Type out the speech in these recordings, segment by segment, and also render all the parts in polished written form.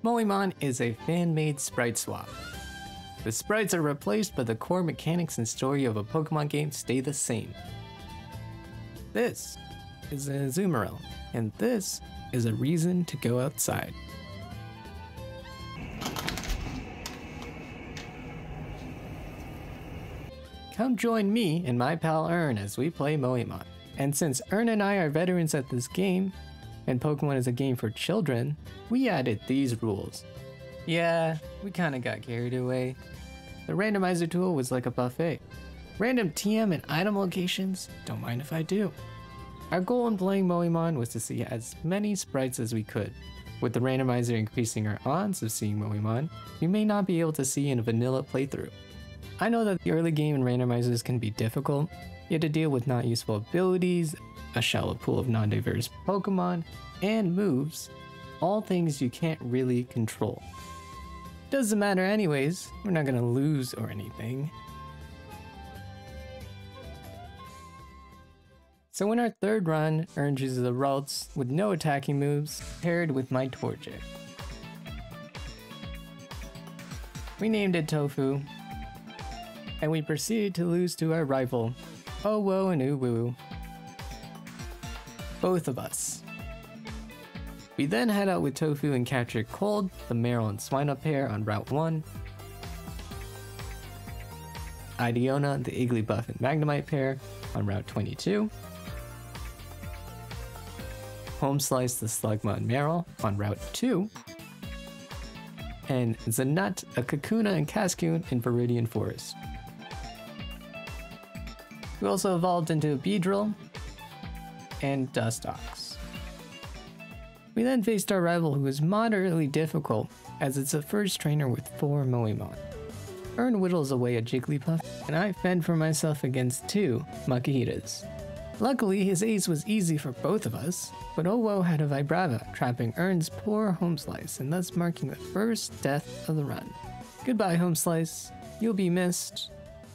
Moémon is a fan-made sprite swap. The sprites are replaced, but the core mechanics and story of a Pokemon game stay the same. This is an Azumarill, and this is a reason to go outside. Come join me and my pal Urn as we play Moémon. And since Urn and I are veterans at this game, and Pokemon is a game for children, we added these rules. Yeah, we kinda got carried away. The randomizer tool was like a buffet. Random TM and item locations? Don't mind if I do. Our goal in playing Moémon was to see as many sprites as we could. With the randomizer increasing our odds of seeing Moémon, we may not be able to see in a vanilla playthrough. I know that the early game and randomizers can be difficult. You have to deal with not useful abilities, a shallow pool of non-diverse Pokemon, and moves, all things you can't really control. Doesn't matter anyways, we're not gonna lose or anything. So in our third run, Urn chooses the Ralts with no attacking moves, paired with my Torchic. We named it Tofu, and we proceeded to lose to our rival, Owo and Uwu. Both of us. We then head out with Tofu and capture Cold, the Marill and Swinub pair on Route 1, Idiona, the Igglybuff and Magnemite pair on Route 22, Home Slice, the Slugma and Marill on Route 2, and Zanut, a Kakuna and Cascoon in Viridian Forest. We also evolved into a Beedrill and Dustox. We then faced our rival, who was moderately difficult as it's a first trainer with 4 Moémon. Urn whittles away a Jigglypuff, and I fend for myself against 2 Makuhitas. Luckily, his ace was easy for both of us, but Owo had a Vibrava, trapping Urn's poor Home Slice and thus marking the first death of the run. Goodbye, Home Slice. You'll be missed,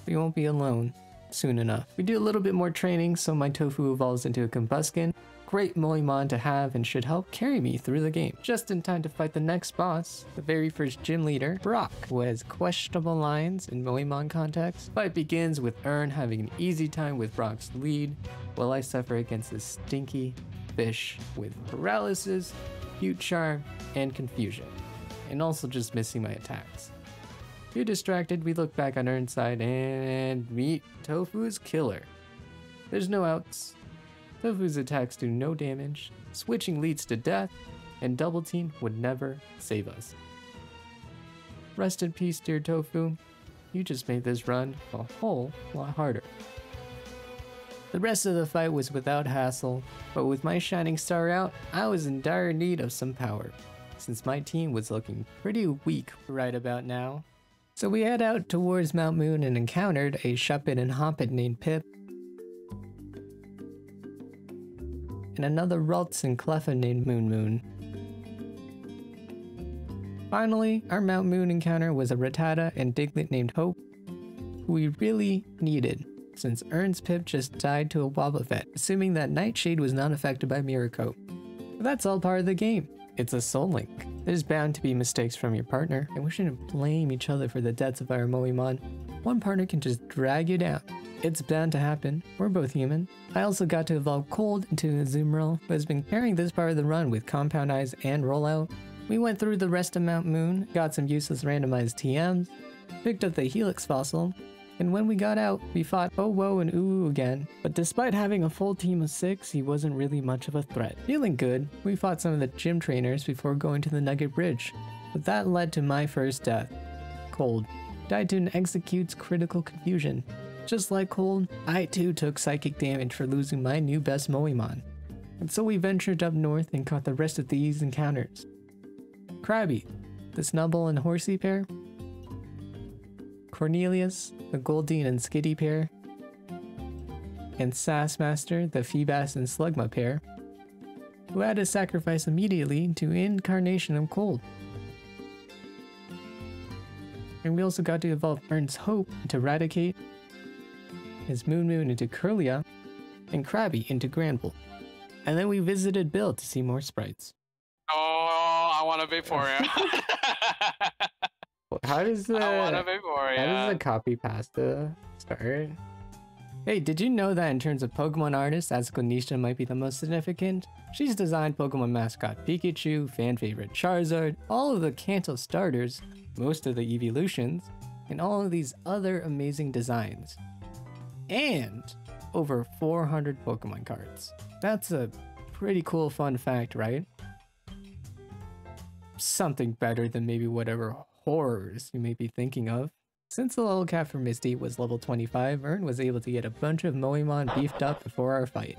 but you won't be alone soon enough. We do a little bit more training, so my Tofu evolves into a Combuskin. Great Moémon to have and should help carry me through the game. Just in time to fight the next boss, the very first gym leader, Brock, who has questionable lines in Moémon context. Fight begins with Urn having an easy time with Brock's lead, while I suffer against this stinky fish with paralysis, cute charm, and confusion, and also just missing my attacks. Too distracted, we look back on Urn's side and meet Tofu's killer. There's no outs. Tofu's attacks do no damage, switching leads to death, and Double Team would never save us. Rest in peace, dear Tofu. You just made this run a whole lot harder. The rest of the fight was without hassle, but with my Shining Star out, I was in dire need of some power, since my team was looking pretty weak right about now. So we head out towards Mount Moon and encountered a Shuppet and Hoppet named Pip, and another Ralts and Cleffa named Moon. Finally, our Mount Moon encounter was a Rattata and Diglett named Hope, who we really needed, since Urn's Pip just died to a Wobbuffet, assuming that Nightshade was not affected by Miracle. But that's all part of the game. It's a Soul Link. There's bound to be mistakes from your partner, and we shouldn't blame each other for the deaths of our Moémon. One partner can just drag you down. It's bound to happen. We're both human. I also got to evolve Cold into Azumarill, who has been carrying this part of the run with Compound Eyes and Rollout. We went through the rest of Mount Moon, got some useless randomized TMs, picked up the Helix fossil, and when we got out, we fought Owo and Uwu again, but despite having a full team of 6, he wasn't really much of a threat. Feeling good, we fought some of the gym trainers before going to the Nugget Bridge, but that led to my first death. Cold died to an Execute's critical confusion. Just like Cold, I too took psychic damage for losing my new best Moémon, and so we ventured up north and caught the rest of these encounters. Krabby, the Snubbull and Horsey pair, Cornelius, the Goldeen and Skitty pair, and Sassmaster, the Feebas and Slugma pair, who had to sacrifice immediately to Incarnation of Cold. And we also got to evolve Urn's Hope into Raticate, his Moon into Curlia, and Krabby into Granbull. And then we visited Bill to see more sprites. Oh, I want a Vaporeon. How does the I want a Vaporeon. How does the copy pasta start? Hey, did you know that in terms of Pokemon artists, Asukanisha might be the most significant? She's designed Pokemon mascot Pikachu, fan favorite Charizard, all of the Kanto starters, most of the evolutions, and all of these other amazing designs. And over 400 Pokemon cards. That's a pretty cool fun fact, right? Something better than maybe whatever horrors you may be thinking of. Since the level cap for Misty was level 25, Urn was able to get a bunch of Moémon beefed up before our fight.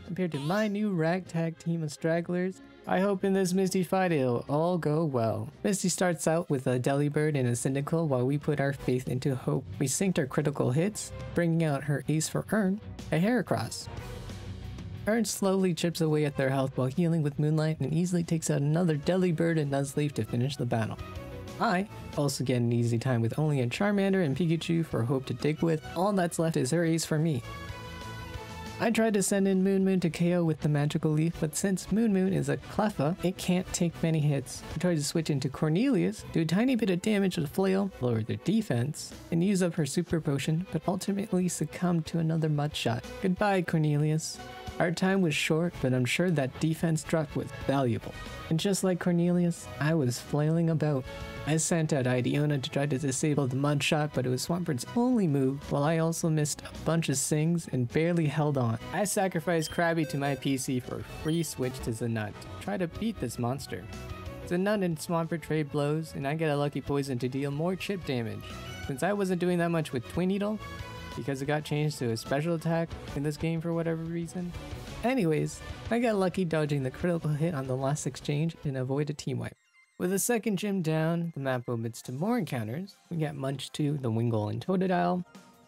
Compared to my new ragtag team of stragglers, I hope in this Misty fight it'll all go well. Misty starts out with a Delibird and a Cyndaquil while we put our faith into Hope. We synced our critical hits, bringing out her ace for Urn, a Heracross. Urn slowly chips away at their health while healing with Moonlight and easily takes out another Delibird and Nuzleaf to finish the battle. I also get an easy time with only a Charmander and Pikachu for Hope to dig with. All that's left is her ace for me. I tried to send in Moon to KO with the Magical Leaf, but since Moon is a Cleffa, it can't take many hits. I tried to switch into Cornelius, do a tiny bit of damage with Flail, lower their defense, and use up her Super Potion, but ultimately succumbed to another Mud Shot. Goodbye, Cornelius. Our time was short, but I'm sure that defense drop was valuable. And just like Cornelius, I was flailing about. I sent out Idiona to try to disable the Mud Shot, but it was Swampbird's only move, while I also missed a bunch of Sings and barely held on. I sacrificed Krabby to my PC for a free switch to Zanut to try to beat this monster. Zanut and Swampert trade blows, and I get a lucky poison to deal more chip damage. Since I wasn't doing that much with Twin Needle, because it got changed to a special attack in this game for whatever reason. Anyways, I got lucky dodging the critical hit on the last exchange and avoid a team wipe. With the second gym down, the map opens to more encounters. We got Munch 2, the Wingull and Totodile.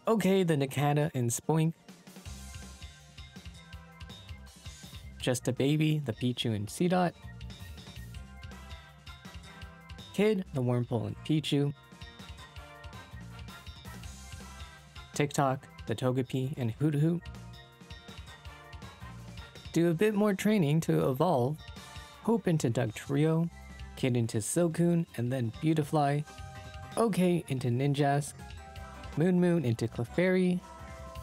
Okay, the Nakata and Spoink. Just a Baby, the Pichu and Seedot. Kid, the Wurmple and Pichu. TikTok, the Togepi and Hoothoot. Do a bit more training to evolve. Hope into Dugtrio. Kid into Silcoon, and then Beautifly. Okay into Ninjask. Moon into Clefairy.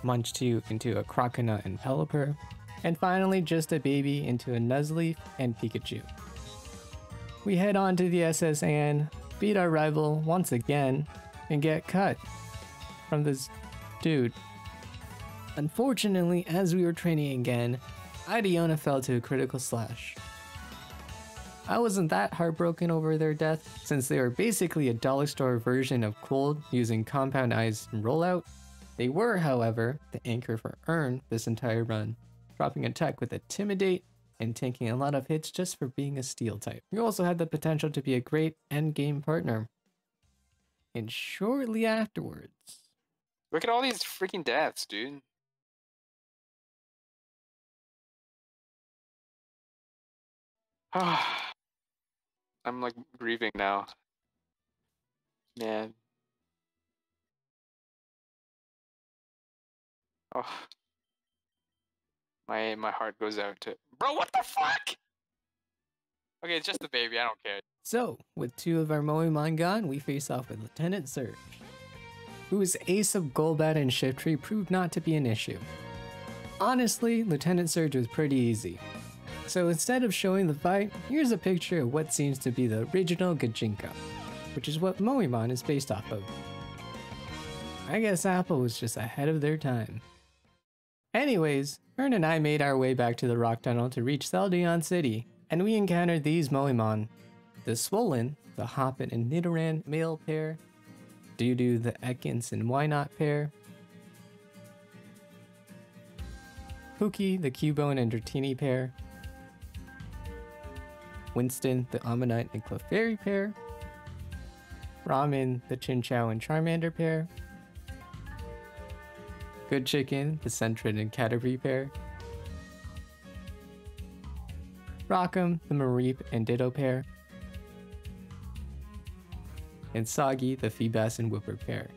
Munch 2 into a Croconaut and Pelipper. And finally just a Baby into a Nuzleaf and Pikachu. We head on to the SS Anne, beat our rival once again, and get cut from this dude. Unfortunately, as we were training again, Idiona fell to a critical slash. I wasn't that heartbroken over their death, since they were basically a dollar store version of Cold using Compound Eyes and Rollout. They were, however, the anchor for Urn this entire run, dropping attack with Intimidate and taking a lot of hits just for being a Steel type. We also had the potential to be a great endgame partner. And shortly afterwards... Look at all these freaking deaths, dude. I'm like grieving now. Man. Oh. My heart goes out to... Bro, what the fuck? Okay, it's just the baby, I don't care. So, with two of our Moémon gone, we face off with Lieutenant Surge, whose ace of Golbat and Shiftry proved not to be an issue. Honestly, Lieutenant Surge was pretty easy. So instead of showing the fight, here's a picture of what seems to be the original Gajinka, which is what Moémon is based off of. I guess Apple was just ahead of their time. Anyways, Urn and I made our way back to the rock tunnel to reach Celdyon City, and we encountered these Moémon. The Swollen, the Hoppin and Nidoran male pair, Doodoo the Ekans and Wynot pair, Pookie the Cubone and Dratini pair, Winston the Ammonite and Clefairy pair, Ramen the Chinchou and Charmander pair, Good Chicken the Sentret and Caterpie pair, Rock'em the Mareep and Ditto pair, and Soggy the Feebas and Whipper pair.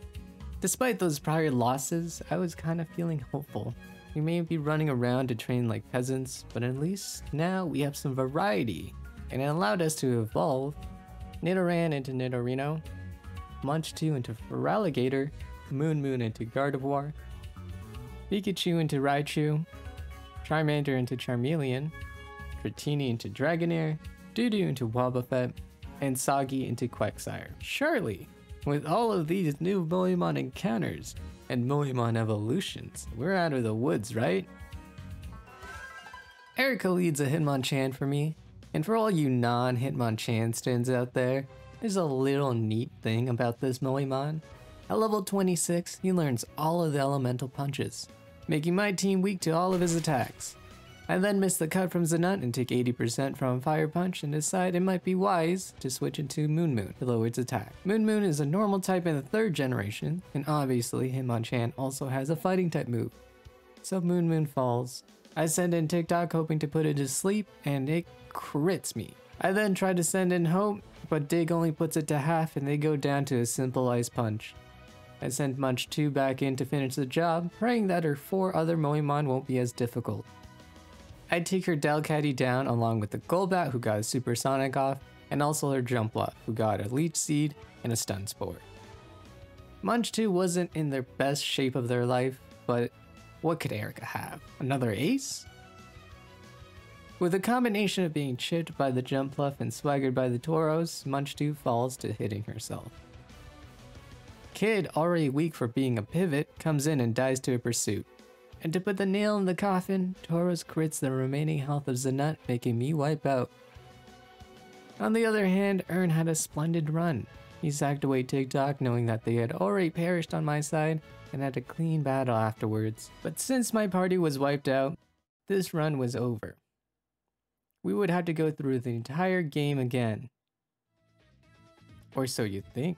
Despite those prior losses, I was kind of feeling hopeful. We may be running around to train like peasants, but at least now we have some variety. and it allowed us to evolve Nidoran into Nidorino, Munchkin into Feraligatr, Moon into Gardevoir, Pikachu into Raichu, Charmander into Charmeleon, Dratini into Dragonair, Doodoo into Wobbuffet, and Soggy into Quagsire. Surely, with all of these new Moémon encounters and Moémon evolutions, we're out of the woods, right? Erica leads a Hitmonchan for me, and for all you non-Hitmonchan stands out there, there's a little neat thing about this Moémon. At level 26, he learns all of the elemental punches, making my team weak to all of his attacks. I then miss the cut from Zanut and take 80% from Fire Punch and decide it might be wise to switch into Moon to lower its attack. Moon is a normal type in the 3rd generation, and obviously Hitmonchan also has a fighting type move. So Moon falls. I send in TikTok hoping to put it to sleep, and it crits me. I then try to send in Hope, but Dig only puts it to half and they go down to a simple Ice Punch. I send Munch 2 back in to finish the job, praying that her 4 other Moémon won't be as difficult. I take her Delcatty down along with the Golbat who got a Supersonic off, and also her Jumpluff who got a Leech Seed and a Stun Spore. Munch 2 wasn't in their best shape of their life, but what could Erica have? Another ace? With a combination of being chipped by the Jumpluff and swaggered by the Tauros, Munch 2 falls to hitting herself. Kid, already weak for being a pivot, comes in and dies to a pursuit. And to put the nail in the coffin, Tauros crits the remaining health of Zanut, making me wipe out. On the other hand, Urn had a splendid run. He sacked away TikTok knowing that they had already perished on my side and had a clean battle afterwards. But since my party was wiped out, this run was over. We would have to go through the entire game again. Or so you'd think.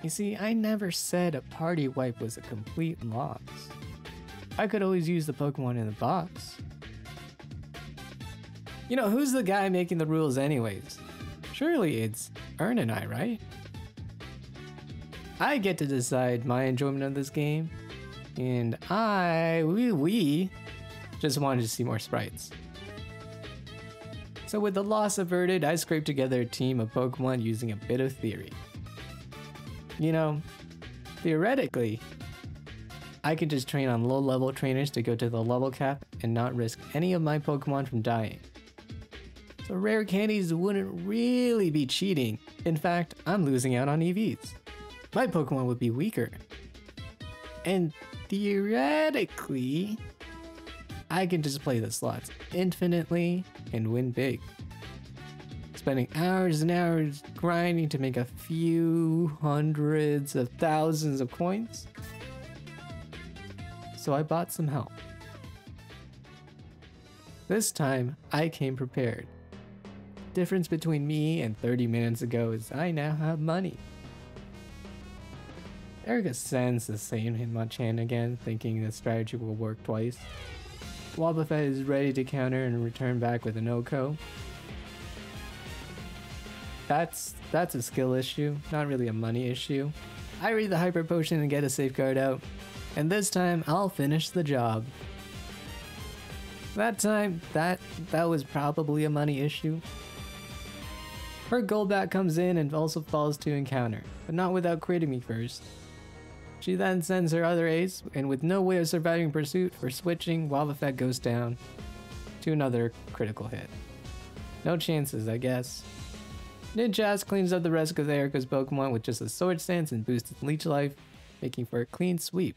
You see, I never said a party wipe was a complete loss. I could always use the Pokemon in the box. You know, who's the guy making the rules anyways? Surely it's Urn and I, right? I get to decide my enjoyment of this game, and we just wanted to see more sprites. So with the loss averted, I scraped together a team of Pokemon using a bit of theory. You know, theoretically, I could just train on low-level trainers to go to the level cap and not risk any of my Pokemon from dying. So rare candies wouldn't really be cheating. In fact, I'm losing out on EVs. My Pokemon would be weaker. And theoretically, I can just play the slots infinitely and win big. Spending hours and hours grinding to make a few hundreds of thousands of coins. So I bought some help. This time, I came prepared. Difference between me and 30 minutes ago is I now have money. Erica sends the same Hitmonchan again, thinking the strategy will work twice. Wobbuffet is ready to counter and return back with an Oko. That's a skill issue, not really a money issue. I read the Hyper Potion and get a safeguard out, and this time I'll finish the job. That time, that was probably a money issue. Her Golbat comes in and also falls to encounter, but not without critting me first. She then sends her other ace, and with no way of surviving pursuit for switching, Wobbuffet goes down to another critical hit. No chances, I guess. Ninjas cleans up the rest of Erica's Pokemon with just a Sword Stance and boosted Leech Life, making for a clean sweep.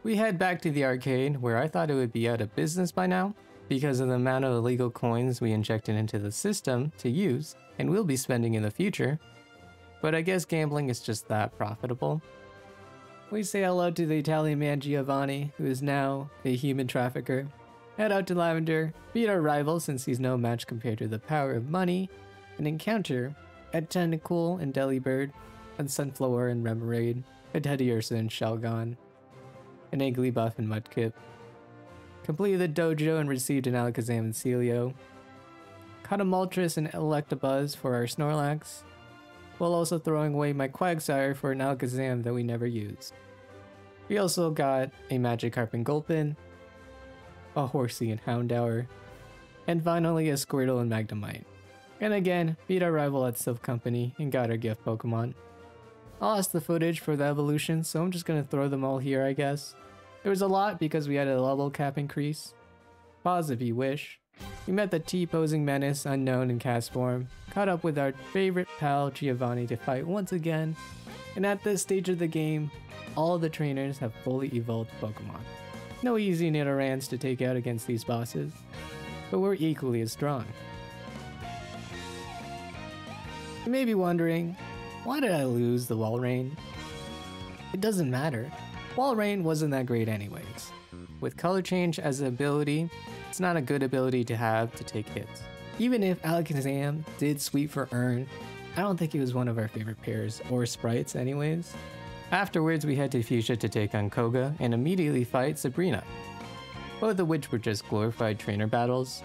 We head back to the arcade, where I thought it would be out of business by now, because of the amount of illegal coins we injected into the system to use, and will be spending in the future. But I guess gambling is just that profitable. We say hello to the Italian man Giovanni, who is now a human trafficker. Head out to Lavender, beat our rival since he's no match compared to the power of money, and encounter a Tentacool and Delibird, a Sunflower and Remoraid, a Teddiursa and Shelgon, an Igglybuff and Mudkip. Completed the dojo and received an Alakazam and Celio. Caught a Moltres and Electabuzz for our Snorlax, while also throwing away my Quagsire for an Alakazam that we never used. We also got a Magikarp and Gulpin, a Horsey and Houndour, and finally a Squirtle and Magnemite. And again, beat our rival at Silph Company and got our gift Pokemon. I lost the footage for the evolution, so I'm just gonna throw them all here, I guess. There was a lot because we had a level cap increase. Pause if you wish. We met the T-posing menace unknown in cast form, caught up with our favorite pal Giovanni to fight once again, and at this stage of the game, all of the trainers have fully evolved Pokemon. No easy Nidorans to take out against these bosses, but we're equally as strong. You may be wondering, why did I lose the Walrein? It doesn't matter. Walrein wasn't that great anyways. With color change as an ability, it's not a good ability to have to take hits. Even if Alakazam did sweep for Urn, I don't think it was one of our favorite pairs or sprites anyways. Afterwards we head to Fuchsia to take on Koga and immediately fight Sabrina, both of which were just glorified trainer battles.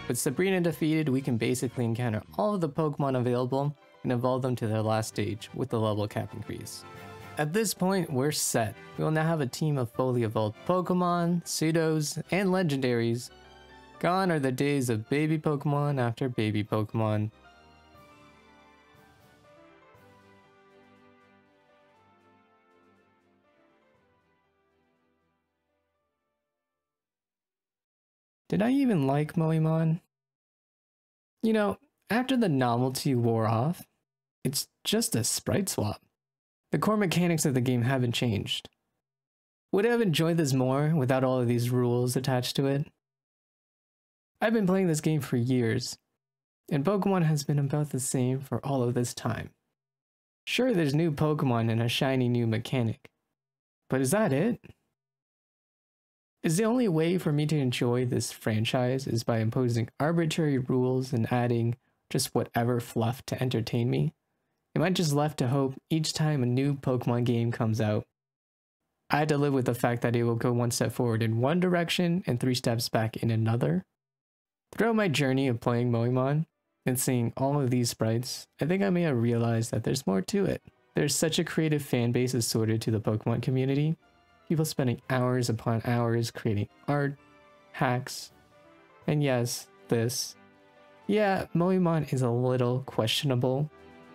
With Sabrina defeated, we can basically encounter all of the Pokemon available and evolve them to their last stage with the level cap increase. At this point, we're set. We will now have a team of fully evolved Pokemon, pseudos, and legendaries. Gone are the days of baby Pokemon after baby Pokemon. Did I even like Moémon? You know, after the novelty wore off, it's just a sprite swap. The core mechanics of the game haven't changed. Would I have enjoyed this more without all of these rules attached to it? I've been playing this game for years, and Pokemon has been about the same for all of this time. Sure, there's new Pokemon and a shiny new mechanic, but is that it? Is the only way for me to enjoy this franchise is by imposing arbitrary rules and adding just whatever fluff to entertain me? Am I just left to hope each time a new Pokemon game comes out? I had to live with the fact that it will go one step forward in one direction and 3 steps back in another. Throughout my journey of playing Moémon and seeing all of these sprites, I think I may have realized that there's more to it. There's such a creative fan base assorted to the Pokemon community. People spending hours upon hours creating art, hacks, and yes, this. Yeah, Moémon is a little questionable,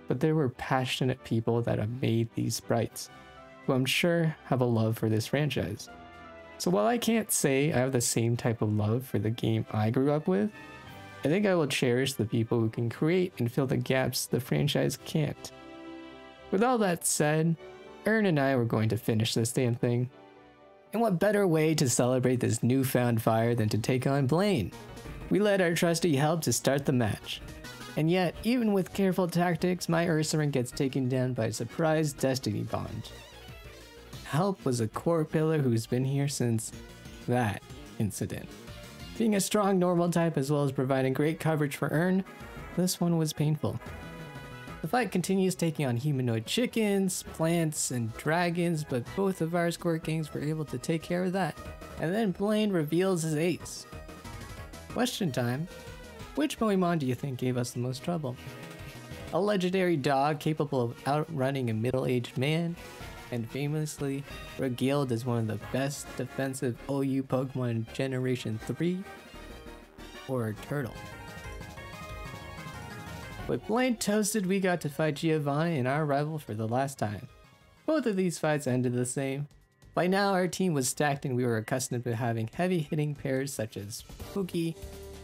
but there were passionate people that have made these sprites, who I'm sure have a love for this franchise. So while I can't say I have the same type of love for the game I grew up with, I think I will cherish the people who can create and fill the gaps the franchise can't. With all that said, Urn and I were going to finish this damn thing. And what better way to celebrate this newfound fire than to take on Blaine? We led our trusty help to start the match. And yet, even with careful tactics, my Ursaring gets taken down by a surprise Destiny Bond. Help was a core pillar who's been here since that incident. Being a strong normal type as well as providing great coverage for Urn, this one was painful. The fight continues taking on humanoid chickens, plants, and dragons, but both of our Squirkings were able to take care of that. And then Blaine reveals his ace. Question time. Which Moémon do you think gave us the most trouble? A legendary dog capable of outrunning a middle-aged man, and famously regaled as one of the best defensive OU Pokemon in Generation 3? Or a turtle? With Blaine toasted, we got to fight Giovanni and our rival for the last time. Both of these fights ended the same. By now our team was stacked and we were accustomed to having heavy hitting pairs such as Pookie,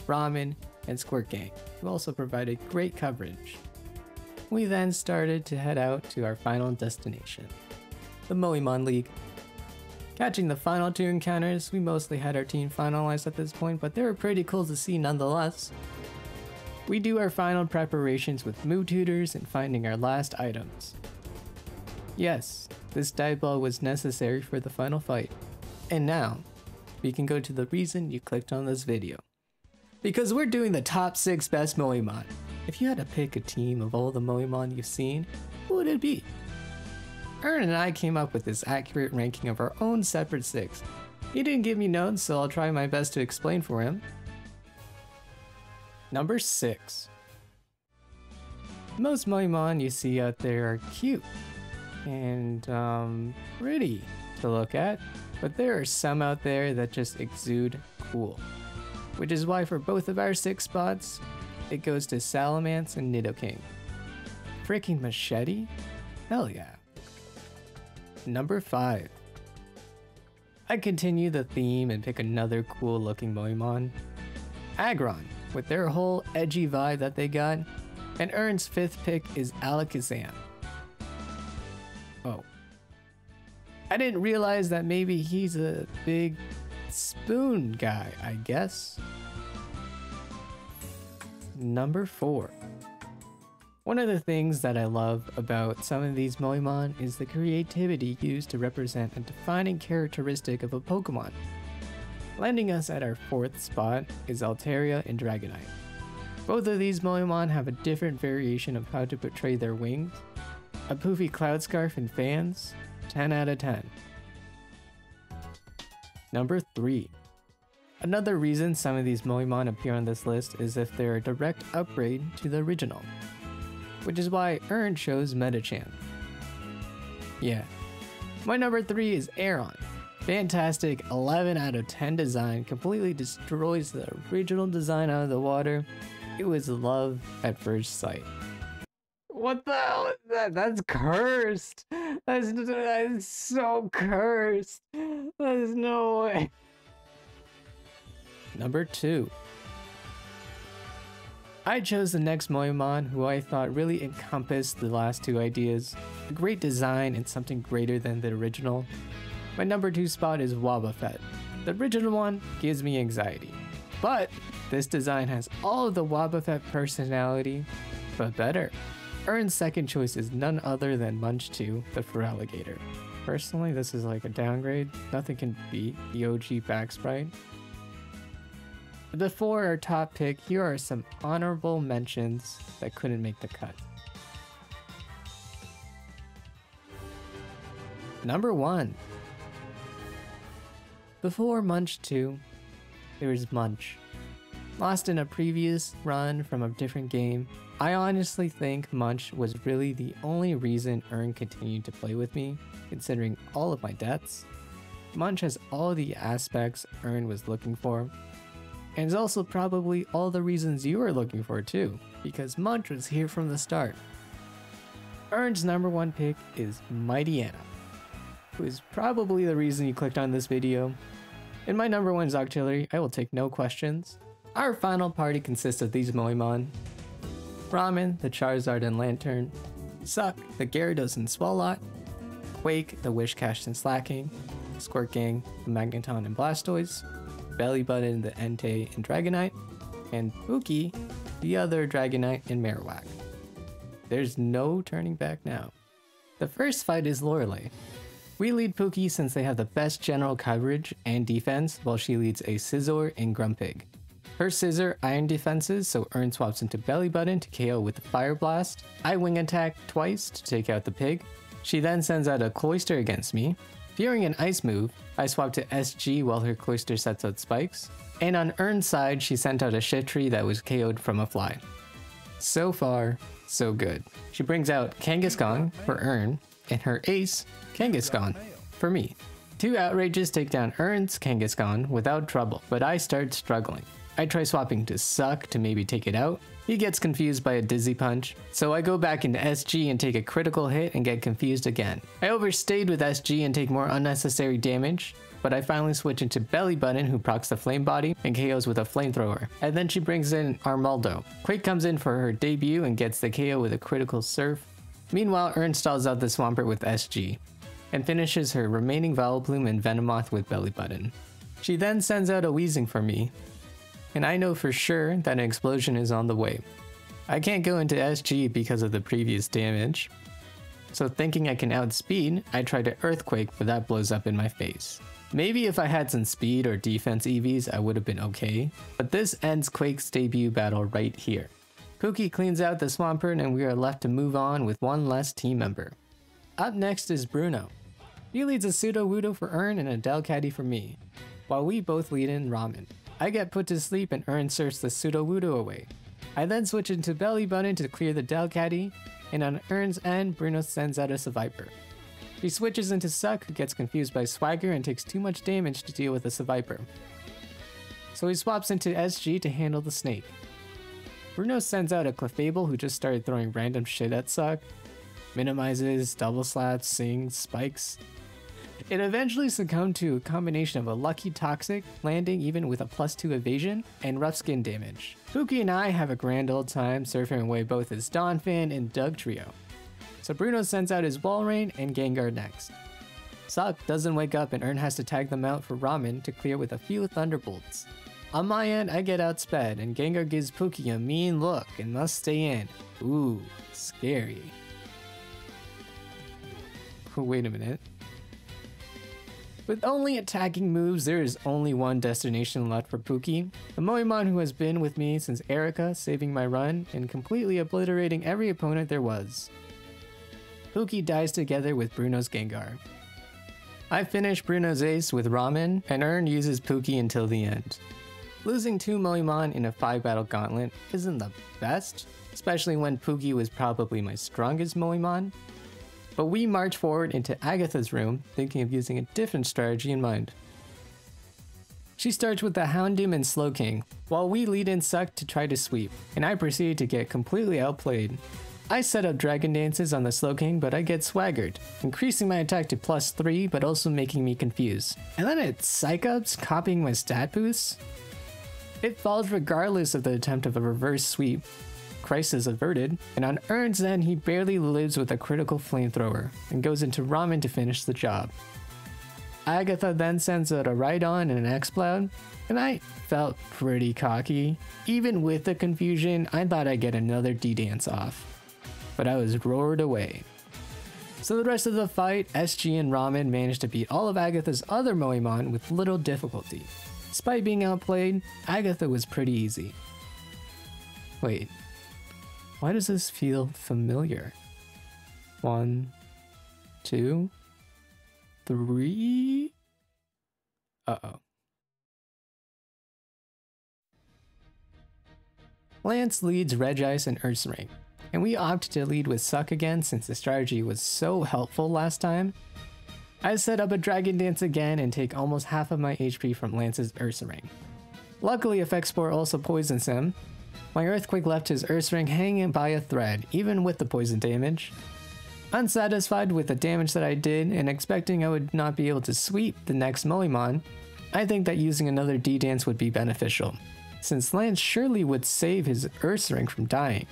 Ramen, and Squirtgang, who also provided great coverage. We then started to head out to our final destination, the Moémon League. Catching the final 2 encounters, we mostly had our team finalized at this point, but they were pretty cool to see nonetheless. We do our final preparations with Moo Tutors and finding our last items. Yes, this dive ball was necessary for the final fight. And now, we can go to the reason you clicked on this video. Because we're doing the top 6 best Moémon. If you had to pick a team of all the Moémon you've seen, who would it be? Urn and I came up with this accurate ranking of our own separate 6. He didn't give me notes, so I'll try my best to explain for him. Number 6. Most Moémon you see out there are cute and pretty to look at. but there are some out there that just exude cool. Which is why for both of our 6 spots, it goes to Salamence and Nidoking. Freaking machete? Hell yeah. Number 5. I continue the theme and pick another cool looking Moémon. Aggron, with their whole edgy vibe that they got. And Urn's 5th pick is Alakazam. Oh. I didn't realize that maybe he's a big spoon guy, I guess. Number 4. One of the things that I love about some of these Moémon is the creativity used to represent a defining characteristic of a Pokemon. Landing us at our 4th spot is Altaria and Dragonite. Both of these Moémon have a different variation of how to portray their wings. A poofy cloud scarf and fans, 10 out of 10. Number 3. Another reason some of these Moémon appear on this list is if they're a direct upgrade to the original. Which is why Urn chose Metachan. Yeah. My number 3 is Aeron. Fantastic 11 out of 10 design, completely destroys the original design out of the water. It was love at first sight. What the hell is that? That's cursed. That's so cursed. There's no way. Number 2. I chose the next Moémon who I thought really encompassed the last 2 ideas. A great design and something greater than the original. My number 2 spot is Wobbuffet. The original one gives me anxiety. But this design has all of the Wobbuffet personality, but better. Urn's second choice is none other than Munch 2, the Feraligatr. Personally, this is like a downgrade. Nothing can beat the OG back sprite. Before our top pick, here are some honorable mentions that couldn't make the cut. Number 1. Before Munch 2, there was Munch. Lost in a previous run from a different game, I honestly think Munch was really the only reason Urn continued to play with me, considering all of my deaths. Munch has all the aspects Urn was looking for, and is also probably all the reasons you are looking for too, because Munch was here from the start. Urn's number 1 pick is Mightyena, who is probably the reason you clicked on this video. In my number 1 Octillery, I will take no questions. Our final party consists of these Moémon: Ramen, the Charizard and Lantern, Suck, the Gyarados and Swalot, Quake, the Wishcash and Slacking, Squirtgang, the Magneton and Blastoise, Bellybutton, the Entei and Dragonite, and Pookie, the other Dragonite and Marowak. There's no turning back now. The first fight is Lorelei. We lead Pookie since they have the best general coverage and defense, while she leads a Scizor and Grumpig. Her Scizor iron defenses, so Urn swaps into Bellybutton to KO with the Fire Blast. I wing attack twice to take out the pig. She then sends out a Cloyster against me. Fearing an ice move, I swap to SG while her Cloyster sets out spikes. And on Urn's side, she sent out a Shiftry that was KO'd from a fly. So far, so good. She brings out Kangaskhan for Urn, and her ace, Kangaskhan, for me. 2 outrages take down Urn's Kangaskhan without trouble, but I start struggling. I try swapping to Suck to maybe take it out. He gets confused by a Dizzy Punch, so I go back into SG and take a critical hit and get confused again. I overstayed with SG and take more unnecessary damage, but I finally switch into Bellybutton, who procs the Flame Body and KOs with a Flamethrower. And then she brings in Armaldo. Quake comes in for her debut and gets the KO with a critical Surf. Meanwhile, Urn stalls out the Swampert with SG, and finishes her remaining Vileplume and Venomoth with Bellybutton. She then sends out a Weezing for me, and I know for sure that an explosion is on the way. I can't go into SG because of the previous damage, so thinking I can outspeed, I try to Earthquake, but that blows up in my face. Maybe if I had some speed or defense EVs, I would have been okay, but this ends Quake's debut battle right here. Pookie cleans out the Swampert and we are left to move on with one less team member. Up next is Bruno. He leads a Sudowoodo for Urn and a Delcatty for me, while we both lead in Ramen. I get put to sleep and Urn surfs the Sudowoodo away. I then switch into Bellybutton to clear the Delcatty, and on Urn's end, Bruno sends out a Seviper. He switches into Suck, who gets confused by Swagger and takes too much damage to deal with the Seviper. So he swaps into SG to handle the snake. Bruno sends out a Clefable, who just started throwing random shit at Suck. Minimizes, double slaps, sings, spikes. It eventually succumbed to a combination of a lucky Toxic, landing even with a +2 evasion, and rough skin damage. Pookie and I have a grand old time surfing away both his Donphin and Doug trio. So Bruno sends out his Walrein and Gengar next. Suck doesn't wake up and Urn has to tag them out for Ramen to clear with a few Thunderbolts. On my end, I get outsped and Gengar gives Pookie a mean look and must stay in. Ooh, scary. Wait a minute. With only attacking moves, there is only one destination left for Pookie. The Moémon who has been with me since Erica, saving my run and completely obliterating every opponent there was. Pookie dies together with Bruno's Gengar. I finish Bruno's ace with Ramen, and Urn uses Pookie until the end. Losing 2 Moémon in a 5-battle gauntlet isn't the best, especially when Pookie was probably my strongest Moémon. But we march forward into Agatha's room, thinking of using a different strategy in mind. She starts with the Houndoom and Slowking, while we lead in Suck to try to sweep, and I proceed to get completely outplayed. I set up Dragon Dances on the Slowking, but I get swaggered, increasing my attack to +3 but also making me confused. And then it Psych-Ups, copying my stat boosts. It falls regardless of the attempt of a reverse sweep. Crisis averted, and on Urn's end he barely lives with a critical flamethrower, and goes into Ramen to finish the job. Agatha then sends out a Rhydon and an X-Cloud, and I felt pretty cocky. Even with the confusion, I thought I'd get another D-Dance off. But I was roared away. So the rest of the fight, SG and Ramen managed to beat all of Agatha's other Moémon with little difficulty. Despite being outplayed, Agatha was pretty easy. Wait. Why does this feel familiar? 1, 2, 3. Uh-oh. Lance leads Regice and Ursaring, and we opt to lead with Suck again since the strategy was so helpful last time. I set up a Dragon Dance again and take almost half of my HP from Lance's Ursaring. Luckily, Effect Spore also poisons him. My Earthquake left his Ursaring hanging by a thread, even with the poison damage. Unsatisfied with the damage that I did, and expecting I would not be able to sweep the next Moémon, I think that using another D-Dance would be beneficial, since Lance surely would save his Ursaring from dying.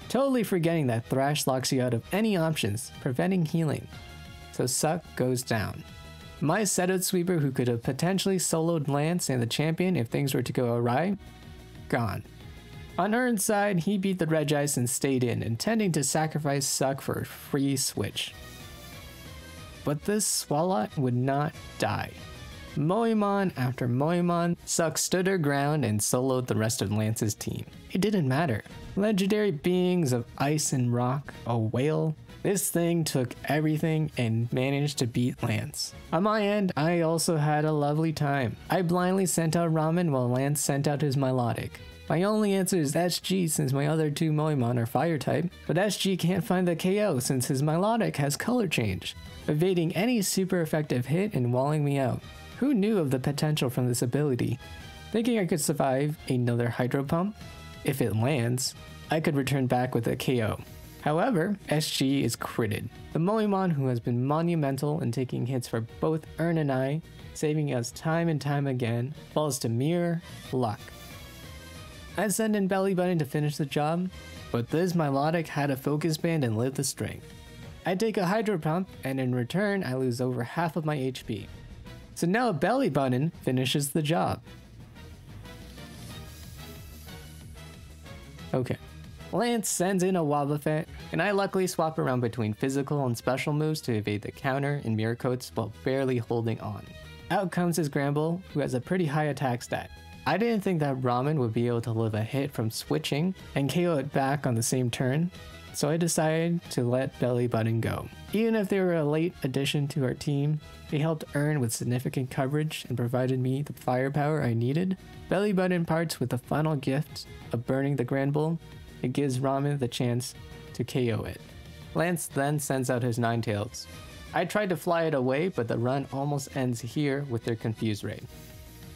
Totally forgetting that Thrash locks you out of any options, preventing healing. So Suck goes down. My Setout Sweeper, who could have potentially soloed Lance and the champion if things were to go awry, gone. On Urn's side, he beat the Regice and stayed in, intending to sacrifice Suck for a free switch. But this Swalot would not die. Moémon after Moémon, Suck stood her ground and soloed the rest of Lance's team. It didn't matter. Legendary beings of ice and rock, a whale. This thing took everything and managed to beat Lance. On my end, I also had a lovely time. I blindly sent out Ramen while Lance sent out his Milotic. My only answer is SG since my other 2 Moémon are fire type, but SG can't find the KO since his Milotic has color change, evading any super effective hit and walling me out. Who knew of the potential from this ability? Thinking I could survive another Hydro Pump? If it lands, I could return back with a KO. However, SG is critted. The Moémon who has been monumental in taking hits for both Urn and I, saving us time and time again, falls to mere luck. I send in Belly Button to finish the job, but this Milotic had a focus band and lived the string. I take a Hydro Pump, and in return I lose over half of my HP. So now Belly Button finishes the job. Okay. Lance sends in a Wobbuffet, and I luckily swap around between physical and special moves to evade the counter and mirror coats while barely holding on. Out comes his Gramble, who has a pretty high attack stat. I didn't think that Ramen would be able to live a hit from switching and KO it back on the same turn, so I decided to let Belly Button go. Even if they were a late addition to our team, they helped Urn with significant coverage and provided me the firepower I needed. Belly Button parts with the final gift of burning the Granbull. It gives Ramen the chance to KO it. Lance then sends out his Ninetales. I tried to fly it away, but the run almost ends here with their confused raid.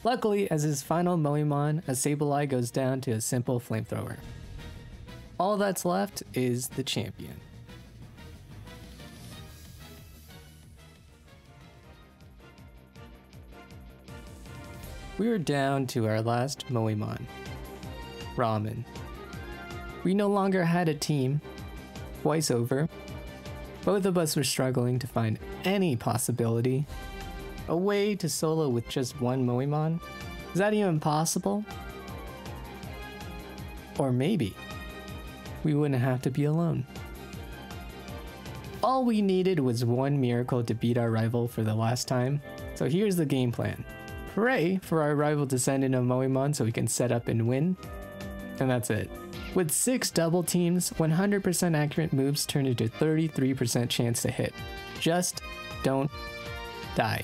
Luckily, as his final Moémon, a Sableye goes down to a simple flamethrower. All that's left is the champion. We are down to our last Moémon, Ramen. We no longer had a team. Twice over, both of us were struggling to find any possibility. A way to solo with just one Moémon? Is that even possible? Or maybe we wouldn't have to be alone. All we needed was one miracle to beat our rival for the last time, so here's the game plan. Pray for our rival to send in a Moémon so we can set up and win, and that's it. With 6 double teams, 100% accurate moves turn into 33% chance to hit. Just don't die.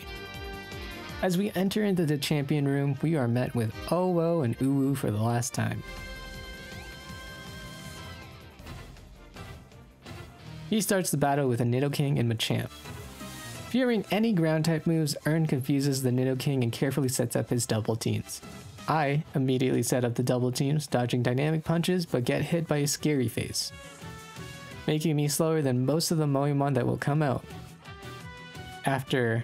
As we enter into the champion room, we are met with Owo and Uwu for the last time. He starts the battle with a Nidoking and Machamp. Fearing any ground type moves, Urn confuses the Nidoking and carefully sets up his double teams. I immediately set up the double teams, dodging dynamic punches, but get hit by a scary face, making me slower than most of the Moémon that will come out. After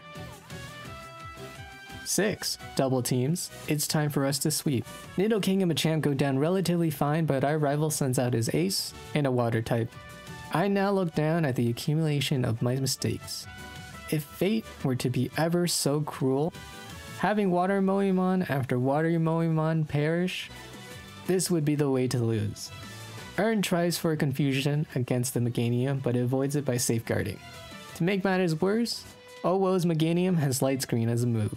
6 double teams, it's time for us to sweep. Nidoking and Machamp go down relatively fine, but our rival sends out his ace and a water type. I now look down at the accumulation of my mistakes. If fate were to be ever so cruel, having water Moémon after water Moémon perish, this would be the way to lose. Urn tries for confusion against the Meganium, but avoids it by safeguarding. To make matters worse, Owo's Meganium has Light Screen as a move,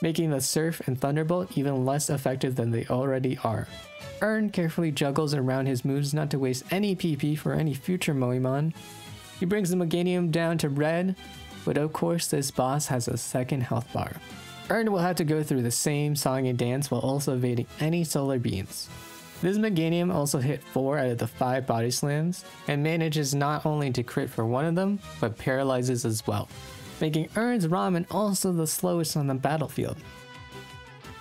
making the Surf and Thunderbolt even less effective than they already are. Urn carefully juggles around his moves not to waste any PP for any future Moémon. He brings the Meganium down to red, but of course this boss has a second health bar. Urn will have to go through the same song and dance while also evading any solar beams. This Meganium also hit 4 out of the 5 body slams, and manages not only to crit for one of them, but paralyzes as well, making Urn's Ramen also the slowest on the battlefield.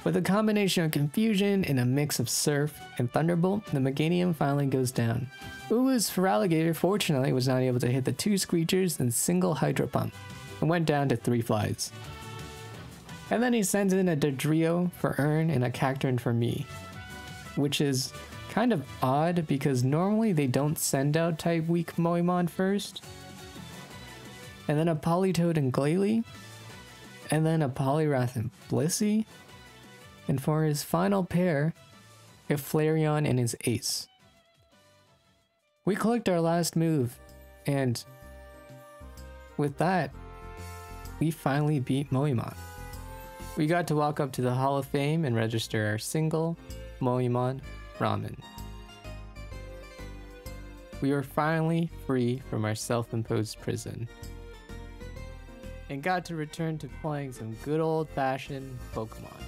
With a combination of confusion and a mix of Surf and Thunderbolt, the Meganium finally goes down. Uwu's Feraligatr fortunately was not able to hit the 2 Screechers and single Hydro Pump, and went down to 3 flies. And then he sends in a Dodrio for Urn and a Cacturn for me, which is kind of odd because normally they don't send out type weak Moémon first. And then a Politoed and Glalie, and then a Poliwrath and Blissey, and for his final pair, a Flareon and his ace. We clicked our last move, and with that, we finally beat Moémon. We got to walk up to the Hall of Fame and register our single Moémon Ramen. We were finally free from our self-imposed prison, and got to return to playing some good old-fashioned Pokemon.